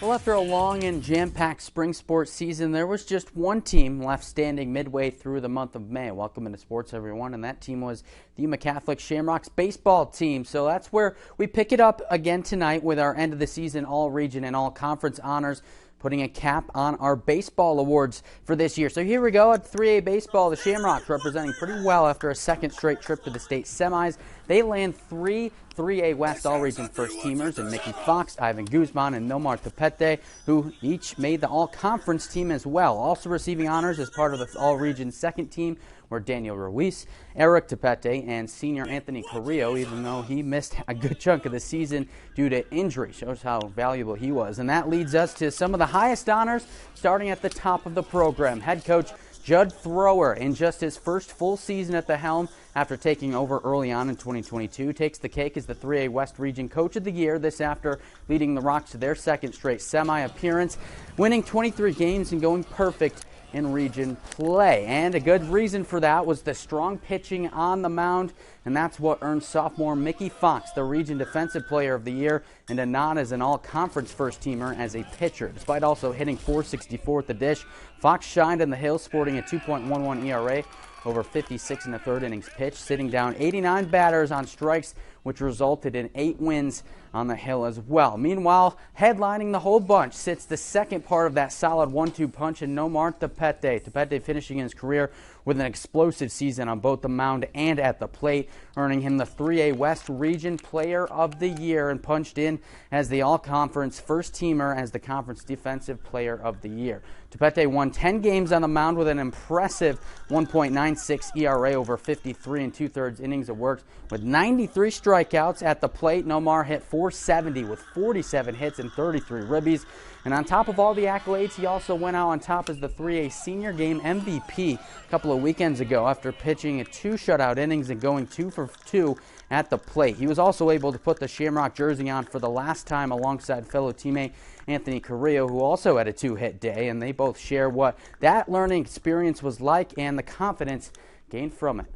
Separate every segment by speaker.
Speaker 1: Well, after a long and jam-packed spring sports season, there was just one team left standing midway through the month of May. Welcome into sports, everyone, and that team was the Yuma Catholic Shamrocks baseball team. So that's where we pick it up again tonight with our end of the season all-region and all-conference honors, putting a cap on our baseball awards for this year. So here we go at 3A baseball. The Shamrocks representing pretty well after a second straight trip to the state semis. They land 3A West All-Region first-teamers in Mickey Fox, Ivan Guzman, and Nomar Tepete, who each made the All-Conference team as well. Also receiving honors as part of the All-Region second team were Daniel Ruiz, Eric Tepete, and senior Anthony Carrillo, even though he missed a good chunk of the season due to injury. Shows how valuable he was. And that leads us to some of the highest honors, starting at the top of the program. Head coach Judd Thrower, in just his first full season at the helm after taking over early on in 2022, takes the cake as the 3A West Region Coach of the Year, this after leading the Rocks to their second straight semi-appearance, winning 23 games and going perfect in region play. And a good reason for that was the strong pitching on the mound, and that's what earned sophomore Mickey Fox the Region Defensive Player of the Year and a nod as an all-conference first-teamer as a pitcher. Despite also hitting .464 at the dish, Fox shined in the Hills, sporting a 2.11 ERA over 56 1/3 innings pitched, sitting down 89 batters on strikes, which resulted in 8 wins on the Hill as well. Meanwhile, headlining the whole bunch sits the second part of that solid 1-2 punch in Nomar Tepete. Tepete finishing his career with an explosive season on both the mound and at the plate, earning him the 3A West Region Player of the Year and punched in as the All-Conference first-teamer as the Conference Defensive Player of the Year. Tepete won 10 games on the mound with an impressive 1.96 ERA over 53 2/3 innings of work. With 93 strikeouts at the plate, Nomar hit .470 with 47 hits and 33 ribbies. And on top of all the accolades, he also went out on top as the 3A Senior Game MVP a couple of weekends ago after pitching 2 shutout innings and going 2 for 2 at the plate. He was also able to put the Shamrock jersey on for the last time alongside fellow teammate Anthony Carrillo, who also had a 2-hit day, and they both share what that learning experience was like and the confidence gained from it.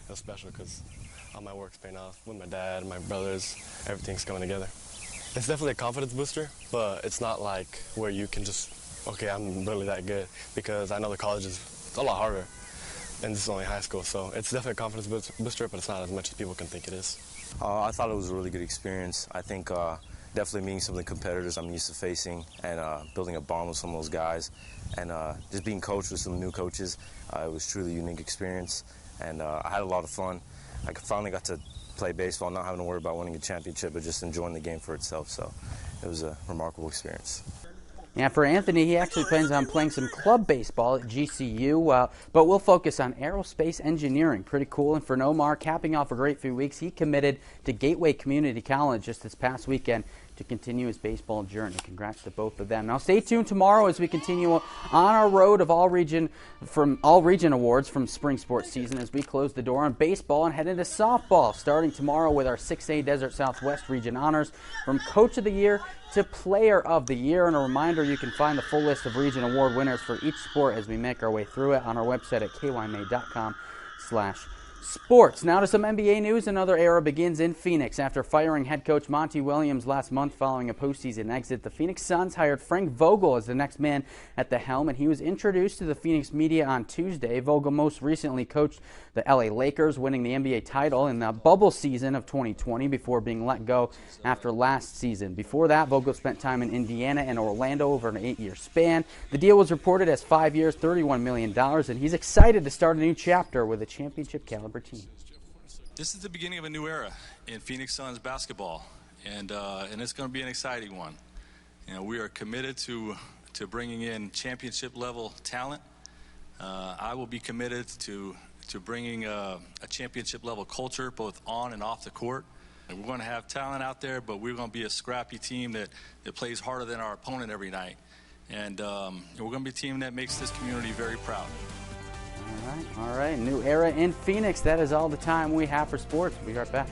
Speaker 2: It was special because all my work's paying off with my dad, my brothers, everything's coming together. It's definitely a confidence booster, but it's not like where you can just, okay, I'm really that good, because I know the college is a lot harder, and this is only high school, so it's definitely a confidence booster, but it's not as much as people can think it is.
Speaker 3: I thought it was a really good experience. I think definitely meeting some of the competitors I'm used to facing and building a bond with some of those guys, and just being coached with some new coaches, it was truly a unique experience, and I had a lot of fun. I finally got to play baseball, not having to worry about winning a championship, but just enjoying the game for itself. So it was a remarkable experience.
Speaker 1: Yeah, for Anthony, he actually plans on playing some club baseball at GCU, but we'll focus on aerospace engineering. Pretty cool. And for Nomar, capping off a great few weeks, he committed to Gateway Community College just this past weekend to continue his baseball journey. Congrats to both of them. Now stay tuned tomorrow as we continue on our road of all-region awards from spring sports season as we close the door on baseball and head into softball, starting tomorrow with our 6A Desert Southwest Region honors from Coach of the Year to Player of the Year. And a reminder, you can find the full list of region award winners for each sport as we make our way through it on our website at kymay.com/sports. Now to some NBA news. Another era begins in Phoenix. After firing head coach Monty Williams last month following a postseason exit, the Phoenix Suns hired Frank Vogel as the next man at the helm, and he was introduced to the Phoenix media on Tuesday. Vogel most recently coached the LA Lakers, winning the NBA title in the bubble season of 2020 before being let go after last season. Before that, Vogel spent time in Indiana and Orlando over an 8-year span. The deal was reported as 5 years, $31 million, and he's excited to start a new chapter with a championship caliber team.
Speaker 4: This is the beginning of a new era in Phoenix Suns basketball, and it's going to be an exciting one. You know, we are committed to bringing in championship level talent. I will be committed to bringing a championship level culture both on and off the court. And we're going to have talent out there, but we're going to be a scrappy team that plays harder than our opponent every night. And we're going to be a team that makes this community very proud.
Speaker 1: All right. New era in Phoenix. That is all the time we have for sports. We'll be right back.